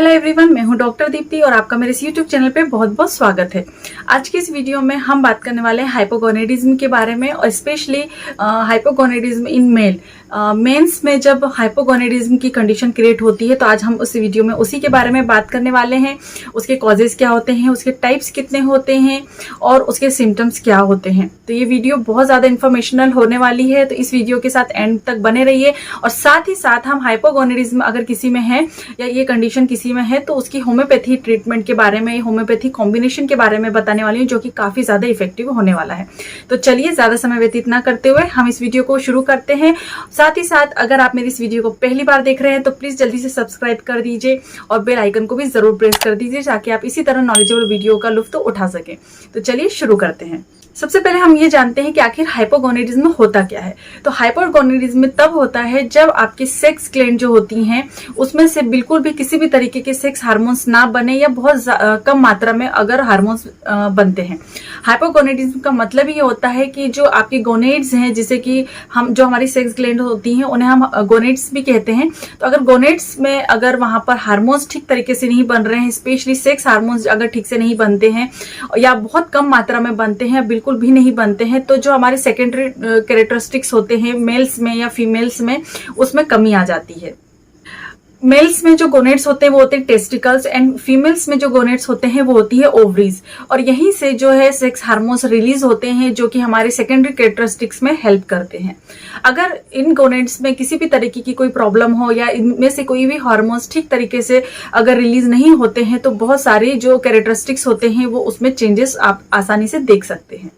Hello everyone, मैं हूं doctor Deepti और आपका मेरे इस यूट्यूब चैनल पे बहुत बहुत स्वागत है। आज की इस वीडियो में हम बात करने वाले हैं हाइपोगोनेडिज्म के बारे में और specially hypogonadism in male. Mains में जब हाइपोगोनेडिज्म की कंडीशन क्रिएट होती है तो आज हम उस वीडियो में उसी के बारे में बात करने वाले हैं। उसके कॉजेज क्या होते हैं, उसके टाइप्स कितने होते हैं और उसके सिम्टम्स क्या होते हैं। तो ये वीडियो बहुत ज़्यादा इन्फॉर्मेशनल होने वाली है, तो इस वीडियो के साथ एंड तक बने रहिए। और साथ ही साथ हम हाइपोगोनेडिज्म अगर किसी में है या ये कंडीशन किसी में है तो उसकी होम्योपैथी ट्रीटमेंट के बारे में, होम्योपैथी कॉम्बिनेशन के बारे में बताने वाली हूँ, जो कि काफ़ी ज़्यादा इफेक्टिव होने वाला है। तो चलिए ज़्यादा समय व्यतीत ना करते हुए हम इस वीडियो को शुरू करते हैं। साथ ही साथ अगर आप मेरी इस वीडियो को पहली बार देख रहे हैं तो प्लीज़ जल्दी से सब्सक्राइब कर दीजिए और बेल आइकन को भी ज़रूर प्रेस कर दीजिए ताकि आप इसी तरह नॉलेजेबल वीडियो का लुत्फ उठा सकें। तो चलिए शुरू करते हैं। सबसे पहले हम ये जानते हैं कि आखिर हाइपोगोनेडिज्म होता क्या है। तो हाइपोगोनेडिज्म तब होता है जब आपकी सेक्स ग्लैंड जो होती हैं उसमें से बिल्कुल भी किसी भी तरीके के सेक्स हार्मोन्स ना बने या बहुत कम मात्रा में अगर हार्मोन्स बनते हैं। हाइपोगोनेडिज्म का मतलब ये होता है कि जो आपके गोनेड्स हैं, जिसे कि हम जो हमारी सेक्स ग्लैंड होती हैं उन्हें हम गोनेड्स भी कहते हैं। तो अगर गोनेड्स में अगर वहां पर हार्मोन्स ठीक तरीके से नहीं बन रहे हैं, स्पेशली सेक्स हार्मोन्स अगर ठीक से नहीं बनते हैं या बहुत कम मात्रा में बनते हैं, बिल्कुल भी नहीं बनते हैं, तो जो हमारे सेकेंडरी कैरेक्टरिस्टिक्स होते हैं मेल्स में या फीमेल्स में, उसमें कमी आ जाती है। मेल्स में जो गोनेड्स होते हैं वो होते हैं टेस्टिकल्स एंड फीमेल्स में जो गोनेड्स होते हैं वो होती है ओवरीज। और यहीं से जो है सेक्स हार्मोन्स रिलीज होते हैं जो कि हमारे सेकेंडरी कैरेक्टरिस्टिक्स में हेल्प करते हैं। अगर इन गोनेड्स में किसी भी तरीके की कोई प्रॉब्लम हो या इनमें से कोई भी हार्मोन्स ठीक तरीके से अगर रिलीज नहीं होते हैं तो बहुत सारे जो कैरेक्टरिस्टिक्स होते हैं वो उसमें चेंजेस आप आसानी से देख सकते हैं।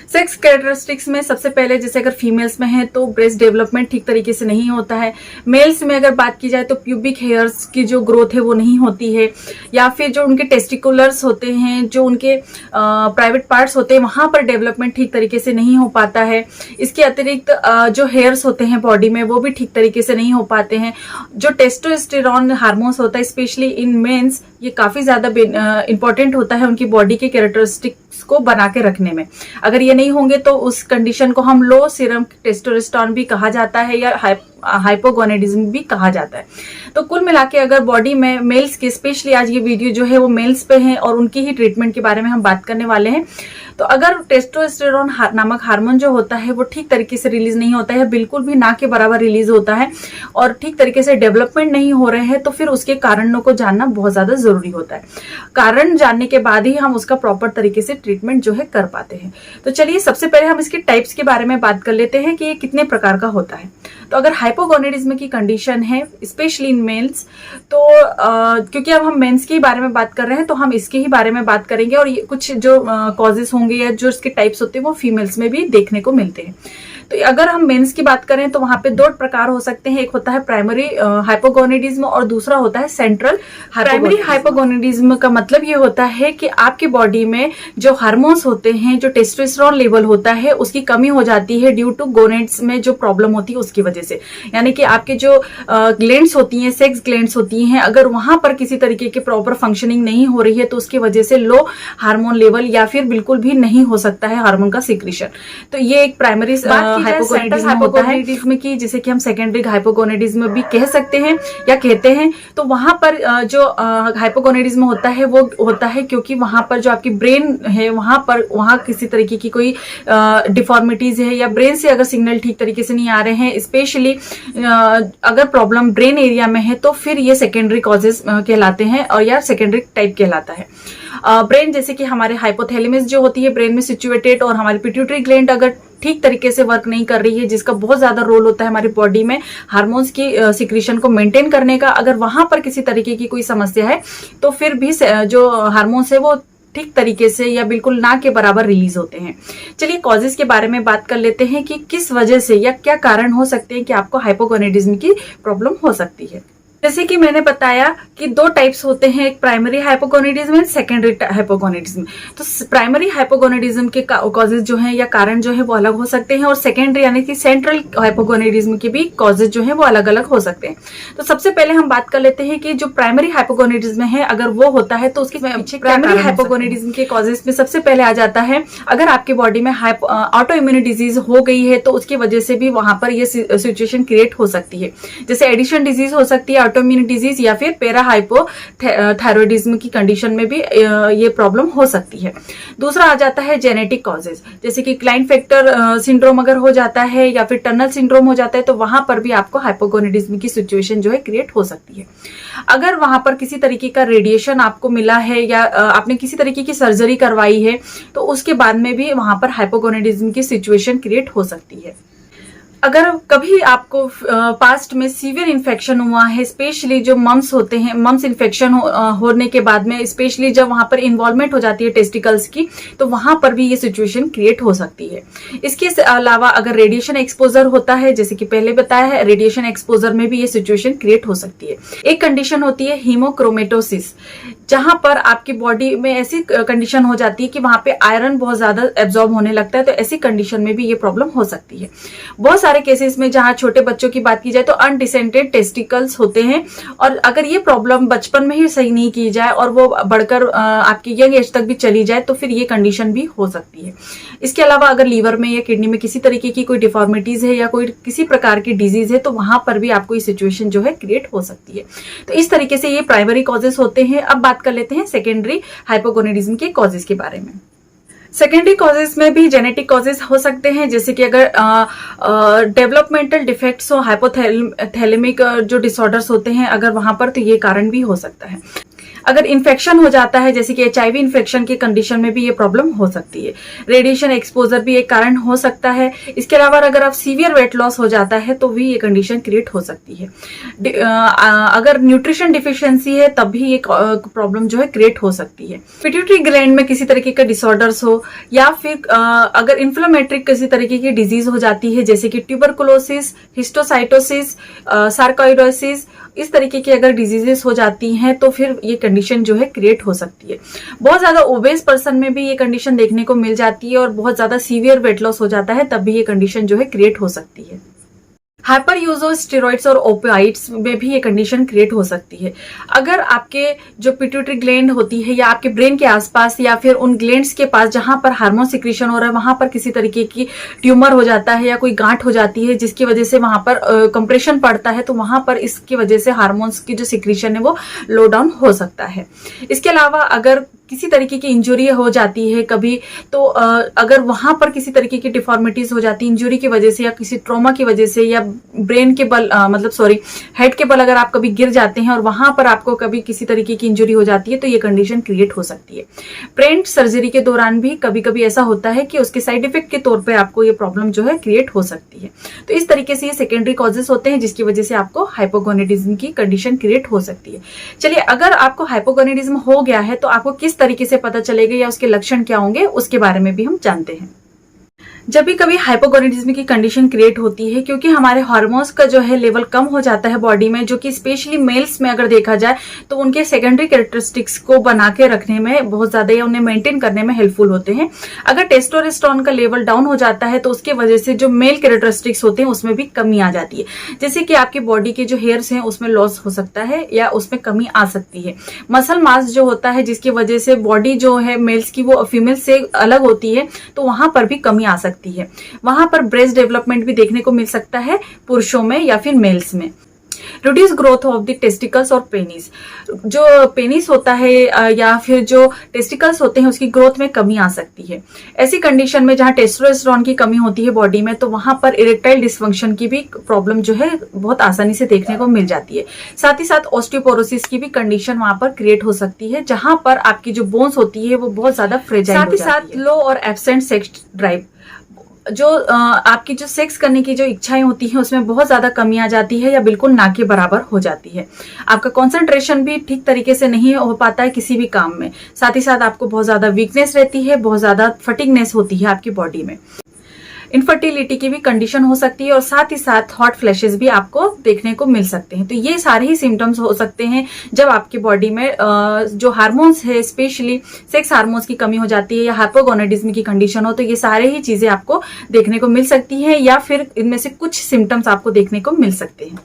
सेक्स कैरेक्टरिस्टिक्स में सबसे पहले जैसे अगर फीमेल्स में है तो ब्रेस्ट डेवलपमेंट ठीक तरीके से नहीं होता है। मेल्स में अगर बात की जाए तो प्यूबिक हेयर्स की जो ग्रोथ है वो नहीं होती है, या फिर जो उनके टेस्टिकुलर्स होते हैं, जो उनके प्राइवेट पार्ट्स होते हैं, वहां पर डेवलपमेंट ठीक तरीके से नहीं हो पाता है। इसके अतिरिक्त जो हेयर्स होते हैं बॉडी में वो भी ठीक तरीके से नहीं हो पाते हैं। जो टेस्टोस्टेरॉन हार्मोन्स होता है स्पेशली इन मेंस, ये काफी ज्यादा इंपॉर्टेंट होता है उनकी बॉडी के कैरेक्टरिस्टिक्स को बना के रखने में। अगर ये नहीं होंगे तो उस कंडीशन को हम लो सीरम टेस्टोस्टेरॉन भी कहा जाता है या हाइपोगोनेडिज्म भी कहा जाता है। तो कुल मिला के अगर बॉडी में मेल्स के, स्पेशली आज ये वीडियो जो है वो मेल्स पे है और उनकी ही ट्रीटमेंट के बारे में हम बात करने वाले हैं। तो अगर टेस्टोस्टेरॉन नामक हार्मोन जो होता है वो ठीक तरीके से रिलीज नहीं होता है, बिल्कुल भी ना के बराबर रिलीज होता है और ठीक तरीके से डेवलपमेंट नहीं हो रहे हैं, तो फिर उसके कारणों को जानना बहुत ज्यादा जरूरी होता है। कारण जानने के बाद ही हम उसका प्रॉपर तरीके से ट्रीटमेंट जो है कर पाते हैं। तो चलिए सबसे पहले हम इसके टाइप्स के बारे में बात कर लेते हैं कि ये कितने प्रकार का होता है। तो अगर हाइपोगोनेडिज्म की कंडीशन है स्पेशली इन मेल्स, तो क्योंकि अब हम मेंस के बारे में बात कर रहे हैं तो हम इसके ही बारे में बात करेंगे और ये कुछ जो कॉजेस होंगे या जो इसके टाइप्स होते हैं वो फीमेल्स में भी देखने को मिलते हैं। तो अगर हम मेंस की बात करें तो वहां पे दो प्रकार हो सकते हैं, एक होता है प्राइमरी हाइपोगोनेडिज्म और दूसरा होता है सेंट्रल। प्राइमरी हाइपोगोनेडिज्म का मतलब ये होता है कि आपकी बॉडी में जो हार्मोन्स होते हैं, जो टेस्टोस्टेरॉन लेवल होता है उसकी कमी हो जाती है ड्यू टू गोनेड्स में जो प्रॉब्लम होती है उसकी वजह से। यानी कि आपके जो ग्लैंड्स होती हैं, सेक्स ग्लैंड्स होती हैं, अगर वहां पर किसी तरीके की प्रॉपर फंक्शनिंग नहीं हो रही है तो उसकी वजह से लो हार्मोन लेवल या फिर बिल्कुल भी नहीं हो सकता है हार्मोन का सिक्रीशन। तो ये एक प्राइमरी हाइपोगोनेडिज्म की, जिसे कि हम सेकेंडरी हाइपोगोनेडिज्म भी कह सकते हैं या कहते हैं। तो वहां पर जो हाइपोगोनेडिज्म होता है वो होता है क्योंकि वहां पर जो आपकी ब्रेन है वहां किसी तरीके की कोई डिफॉर्मिटीज है या ब्रेन से अगर सिग्नल ठीक तरीके से नहीं आ रहे हैं, स्पेशली अगर प्रॉब्लम ब्रेन एरिया में है तो फिर ये सेकेंडरी कॉजेज कहलाते हैं और या सेकेंडरी टाइप कहलाता है। ब्रेन जैसे कि हमारे हाइपोथैलेमस जो होती है ब्रेन में सिचुएटेड और हमारी पिट्यूटरी ग्लैंड अगर ठीक तरीके से वर्क नहीं कर रही है, जिसका बहुत ज्यादा रोल होता है हमारी बॉडी में हार्मोन्स की सिक्रीशन को मेंटेन करने का, अगर वहां पर किसी तरीके की कोई समस्या है तो फिर भी जो हार्मोन्स है वो ठीक तरीके से या बिल्कुल ना के बराबर रिलीज होते हैं। चलिए कॉजेस के बारे में बात कर लेते हैं कि किस वजह से या क्या कारण हो सकते हैं कि आपको हाइपोगोनेडिज्म की प्रॉब्लम हो सकती है। जैसे कि मैंने बताया कि दो टाइप्स होते हैं, एक primary hypogonadism and secondary hypogonadism. तो प्राइमरी हाइपोगोनेडिज्म के कॉजेज जो हैं या कारण जो है वो अलग हो सकते हैं और सेकेंडरी यानी कि सेंट्रल हाइपोगोनेडिज्म के भी कॉजेज जो है वो अलग अलग हो सकते हैं। तो सबसे पहले हम बात कर लेते हैं कि जो प्राइमरी हाइपोगोनेडिज्म है अगर वो होता है तो उसके पीछे प्राइमरी हाइपोगोनेडिज्म के कॉजेज में सबसे पहले आ जाता है अगर आपकी बॉडी में ऑटो इम्यून डिजीज हो गई है तो उसकी वजह से भी वहां पर ये सिचुएशन क्रिएट हो सकती है। जैसे एडिशन डिजीज हो सकती है, ऑटोइम्यून डिजीज या फिर पैरा हाइपोथायरॉयडिज्म की कंडीशन में भी ये प्रॉब्लम हो सकती है। दूसरा आ जाता है जेनेटिक कॉजेज, जैसे कि क्लाइनफेल्टर सिंड्रोम अगर हो जाता है या फिर टनल सिंड्रोम हो जाता है तो वहां पर भी आपको हाइपोगोनेडिज्म की सिचुएशन जो है क्रिएट हो सकती है। अगर वहां पर किसी तरीके का रेडिएशन आपको मिला है या आपने किसी तरीके की सर्जरी करवाई है तो उसके बाद में भी वहां पर हाइपोगोनेडिज्म की सिचुएशन क्रिएट हो सकती है। अगर कभी आपको पास्ट में सीवियर इन्फेक्शन हुआ है, स्पेशली जो मम्स होते हैं, मम्स इन्फेक्शन होने के बाद में स्पेशली जब वहां पर इन्वॉल्वमेंट हो जाती है टेस्टिकल्स की, तो वहां पर भी ये सिचुएशन क्रिएट हो सकती है। इसके अलावा अगर रेडिएशन एक्सपोजर होता है, जैसे कि पहले बताया है, रेडिएशन एक्सपोजर में भी ये सिचुएशन क्रिएट हो सकती है। एक कंडीशन होती है हीमोक्रोमेटोसिस, जहां पर आपकी बॉडी में ऐसी कंडीशन हो जाती है कि वहां पे आयरन बहुत ज्यादा एब्जॉर्ब होने लगता है, तो ऐसी कंडीशन में भी ये प्रॉब्लम हो सकती है। बहुत सारे केसेस में जहां छोटे बच्चों की बात की जाए तो अनडिसेंटेड टेस्टिकल्स होते हैं, और अगर ये प्रॉब्लम बचपन में ही सही नहीं की जाए और वो बढ़कर आपकी यंग एज तक भी चली जाए तो फिर ये कंडीशन भी हो सकती है। इसके अलावा अगर लीवर में या किडनी में किसी तरीके की कोई डिफॉर्मिटीज है या कोई किसी प्रकार की डिजीज है तो वहां पर भी आपको ये सिचुएशन जो है क्रिएट हो सकती है। तो इस तरीके से ये प्राइमरी कॉजेस होते हैं। अब बात कर लेते हैं सेकेंडरी हाइपोगोनेडिज्म के कॉजेस के बारे में। सेकेंडरी कॉजेज में भी जेनेटिक कॉजेज हो सकते हैं, जैसे कि अगर डेवलपमेंटल डिफेक्ट्स हो, हाइपोथैलेमिक जो डिसऑर्डर्स होते हैं अगर वहां पर, तो ये कारण भी हो सकता है। अगर इन्फेक्शन हो जाता है, जैसे कि HIV इन्फेक्शन की कंडीशन में भी ये प्रॉब्लम हो सकती है। रेडिएशन एक्सपोजर भी एक कारण हो सकता है। इसके अलावा अगर आप सीवियर वेट लॉस हो जाता है तो भी ये कंडीशन क्रिएट हो सकती है। अगर न्यूट्रिशन डिफिशियंसी है तब भी ये प्रॉब्लम जो है क्रिएट हो सकती है। पिट्यूटरी ग्लैंड में किसी तरीके का डिसऑर्डर्स हो या फिर अगर इन्फ्लेमेटरी किसी तरीके की डिजीज हो जाती है, जैसे कि ट्यूबरकुलोसिस, हिस्टोसाइटोसिस, सार्कोइडोसिस, इस तरीके की अगर डिजीजेस हो जाती हैं तो फिर ये कंडीशन जो है क्रिएट हो सकती है। बहुत ज्यादा ओबेस पर्सन में भी ये कंडीशन देखने को मिल जाती है और बहुत ज्यादा सीवियर वेट लॉस हो जाता है तब भी ये कंडीशन जो है क्रिएट हो सकती है। हाइपर यूज ऑफ स्टेरॉइड्स और ओपियाइड्स में भी ये कंडीशन क्रिएट हो सकती है। अगर आपके जो पिट्यूटरी ग्लैंड होती है या आपके ब्रेन के आसपास या फिर उन ग्लैंड्स के पास जहां पर हार्मोन सिक्रीशन हो रहा है वहां पर किसी तरीके की ट्यूमर हो जाता है या कोई गांठ हो जाती है जिसकी वजह से वहां पर कंप्रेशन पड़ता है, तो वहां पर इसकी वजह से हार्मोन्स की जो सिक्रीशन है वो लो डाउन हो सकता है। इसके अलावा अगर किसी तरीके की इंजुरी हो जाती है कभी, तो अगर वहां पर किसी तरीके की डिफॉर्मिटीज हो जाती है इंजुरी की वजह से या किसी ट्रॉमा की वजह से या ब्रेन के बल हेड के बल अगर आप कभी गिर जाते हैं और वहां पर आपको कभी किसी तरीके की इंजुरी हो जाती है तो ये कंडीशन क्रिएट हो सकती है। ब्रेन सर्जरी के दौरान भी कभी कभी ऐसा होता है कि उसके साइड इफेक्ट के तौर पर आपको ये प्रॉब्लम जो है क्रिएट हो सकती है। तो इस तरीके से ये सेकेंडरी कॉजेस होते हैं जिसकी वजह से आपको हाइपोगोनेडिज्म की कंडीशन क्रिएट हो सकती है। चलिए, अगर आपको हाइपोगोनेडिज्म हो गया है तो आपको किस तरीके से पता चलेगा या उसके लक्षण क्या होंगे उसके बारे में भी हम जानते हैं। जब भी कभी हाइपोगोनेडिज्म की कंडीशन क्रिएट होती है, क्योंकि हमारे हार्मोन्स का जो है लेवल कम हो जाता है बॉडी में, जो कि स्पेशली मेल्स में अगर देखा जाए तो उनके सेकेंडरी कैरेक्टरिस्टिक्स को बना के रखने में बहुत ज्यादा या उन्हें मेंटेन करने में हेल्पफुल होते हैं। अगर टेस्टोस्टेरोन का लेवल डाउन हो जाता है तो उसके वजह से जो मेल कैरेक्टरिस्टिक्स होते हैं उसमें भी कमी आ जाती है, जैसे कि आपकी बॉडी के जो हेयर्स हैं उसमें लॉस हो सकता है या उसमें कमी आ सकती है। मसल मास जो होता है जिसकी वजह से बॉडी जो है मेल्स की वो फीमेल से अलग होती है, तो वहां पर भी कमी आ सकती है। वहां पर ब्रेस्ट डेवलपमेंट भी देखने को मिल सकता है पुरुषों में या फिर मेल्स में। Reduce growth of the testicles और पेनिस, जो पेनिस होता है या फिर जो टेस्टिकल्स होते हैं उसकी ग्रोथ में कमी आ सकती है। ऐसी कंडीशन में जहां टेस्टोस्टेरोन की कमी होती है बॉडी में, तो वहां पर इरेक्टाइल डिसफंक्शन की भी प्रॉब्लम जो है बहुत आसानी से देखने को मिल जाती है। साथ ही साथ ऑस्टियोपोरोसिस की भी कंडीशन वहां पर क्रिएट हो सकती है, जहां पर आपकी जो बोन्स होती है वो बहुत ज्यादा फ्रेजाइल हो जाती है। साथ ही साथ लो और एब्सेंट सेक्स ड्राइव, जो आपकी जो सेक्स करने की जो इच्छाएं होती हैं उसमें बहुत ज्यादा कमी आ जाती है या बिल्कुल ना के बराबर हो जाती है। आपका कंसंट्रेशन भी ठीक तरीके से नहीं हो पाता है किसी भी काम में। साथ ही साथ आपको बहुत ज्यादा वीकनेस रहती है, बहुत ज्यादा फटीगनेस होती है आपकी बॉडी में। इनफर्टिलिटी की भी कंडीशन हो सकती है और साथ ही साथ हॉट फ्लैशेस भी आपको देखने को मिल सकते हैं। तो ये सारे ही सिम्टम्स हो सकते हैं जब आपकी बॉडी में जो हार्मोन्स है, स्पेशली सेक्स हार्मोन्स की कमी हो जाती है या हाइपोगोनेडिज्म की कंडीशन हो, तो ये सारे ही चीजें आपको देखने को मिल सकती हैं या फिर इनमें से कुछ सिम्टम्स आपको देखने को मिल सकते हैं।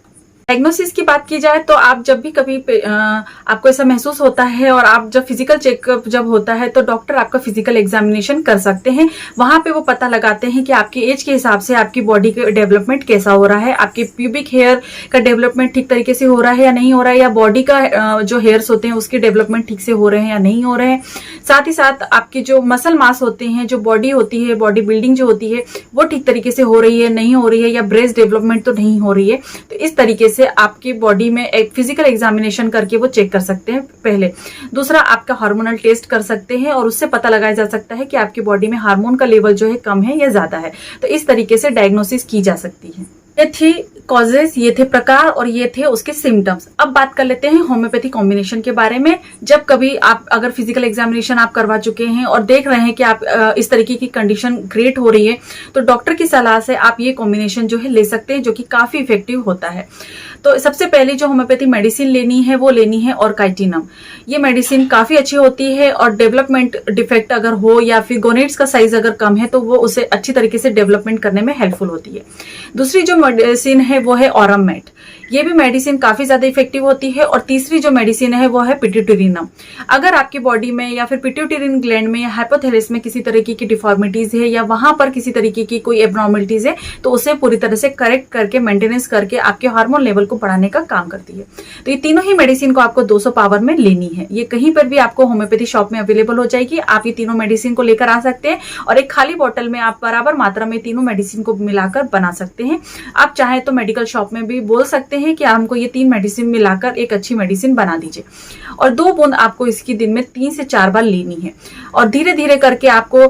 डायग्नोसिस की बात की जाए तो आप जब भी कभी आपको ऐसा महसूस होता है और आप जब फिजिकल चेकअप जब होता है तो डॉक्टर आपका फिजिकल एग्जामिनेशन कर सकते हैं। वहां पे वो पता लगाते हैं कि आपकी एज के हिसाब से आपकी बॉडी का डेवलपमेंट कैसा हो रहा है, आपके प्यूबिक हेयर का डेवलपमेंट ठीक तरीके से हो रहा है या नहीं हो रहा है, या बॉडी का जो हेयर्स होते हैं उसके डेवलपमेंट ठीक से हो रहे हैं या नहीं हो रहे हैं। साथ ही साथ आपके जो मसल मास होते हैं, जो बॉडी होती है, बॉडी बिल्डिंग जो होती है वो ठीक तरीके से हो रही है नहीं हो रही है, या ब्रेस्ट डेवलपमेंट तो नहीं हो रही है। तो इस तरीके से आपकी बॉडी में एक फिजिकल एग्जामिनेशन करके वो चेक कर सकते हैं पहले। दूसरा, आपका हार्मोनल टेस्ट कर सकते हैं और उससे पता लगाया जा सकता है कि आपकी बॉडी में हार्मोन का लेवल जो है कम है या ज्यादा है। तो इस तरीके से डायग्नोसिस की जा सकती है। ये थी कॉजेस, ये थे प्रकार और ये थे उसके सिम्टम्स। अब बात कर लेते हैं होम्योपैथी कॉम्बिनेशन के बारे में। जब कभी आप अगर फिजिकल एग्जामिनेशन आप करवा चुके हैं और देख रहे हैं कि आप इस तरीके की कंडीशन क्रिएट हो रही है, तो डॉक्टर की सलाह से आप ये कॉम्बिनेशन जो है ले सकते हैं, जो कि काफी इफेक्टिव होता है। तो सबसे पहले जो होम्योपैथी मेडिसिन लेनी है वो लेनी है ऑर्काइटिनम। ये मेडिसिन काफी अच्छी होती है और डेवलपमेंट डिफेक्ट अगर हो या फिर गोनेट्स का साइज अगर कम है तो वो उसे अच्छी तरीके से डेवलपमेंट करने में हेल्पफुल होती है। दूसरी जो मेडिसिन है वो है ऑरममेट। ये भी मेडिसिन काफी ज्यादा इफेक्टिव होती है। और तीसरी जो मेडिसिन है वो है पिट्यूटेरिनम। अगर आपकी बॉडी में या फिर पिट्यूटेरिन ग्लैंड में या हाइपोथैलेमस में किसी तरीके की डिफॉर्मिटीज है या वहां पर किसी तरीके की कोई एब्नॉर्मलिटीज है तो उसे पूरी तरह से करेक्ट करके मेंटेनेंस करके आपके हार्मोन लेवल को बढ़ाने का काम करती है। तो ये तीनों ही मेडिसिन को आपको 200 पावर में लेनी है। ये कहीं पर भी आपको होम्योपैथी शॉप में अवेलेबल हो जाएगी। आप ये तीनों मेडिसिन को लेकर आ सकते हैं और एक खाली बोतल में आप बराबर मात्रा में तीनों मेडिसिन को मिलाकर बना सकते हैं। आप चाहे तो मेडिकल शॉप में भी बोल सकते हैं कि हमको ये 3 मेडिसिन मिलाकर एक अच्छी मेडिसिन बना दीजिए। और 2 बूंद आपको इसकी दिन में 3 से 4 बार लेनी है। और धीरे धीरे करके आपको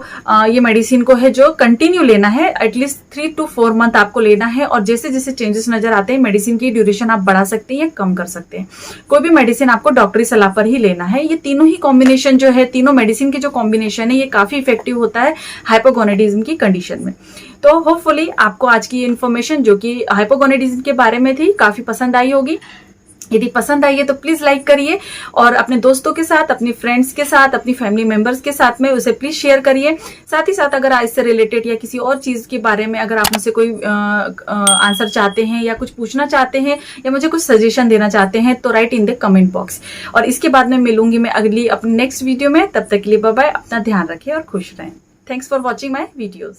ये मेडिसिन को है जो कंटिन्यू लेना है। एटलीस्ट 3 to 4 मंथ आपको लेना है। और जैसे जैसे चेंजेस नजर आते हैं मेडिसिन की ड्यूरेशन आप बढ़ा सकते हैं या कम कर सकते हैं। कोई भी मेडिसिन आपको डॉक्टरी सलाह पर ही लेना है। ये तीनों ही कॉम्बिनेशन जो है, तीनों मेडिसिन के जो कॉम्बिनेशन है, ये काफी इफेक्टिव होता है हाइपोगोनेडिज्म की कंडीशन में। तो होपफुली आपको आज की इन्फॉर्मेशन जो कि हाइपोगोनेडिज्म के बारे में थी काफी पसंद आई होगी। यदि पसंद आई है तो प्लीज लाइक करिए और अपने दोस्तों के साथ, अपने फ्रेंड्स के साथ, अपनी फैमिली मेंबर्स के साथ में उसे प्लीज शेयर करिए। साथ ही साथ अगर इससे रिलेटेड या किसी और चीज के बारे में अगर आप मुझसे कोई आंसर चाहते हैं या कुछ पूछना चाहते हैं या मुझे कुछ सजेशन देना चाहते हैं तो right in the comment box. और इसके बाद में मिलूंगी मैं अगली अपनी नेक्स्ट वीडियो में। तब तक के लिए बाय बाय। अपना ध्यान रखें और खुश रहें। Thanks for watching my videos.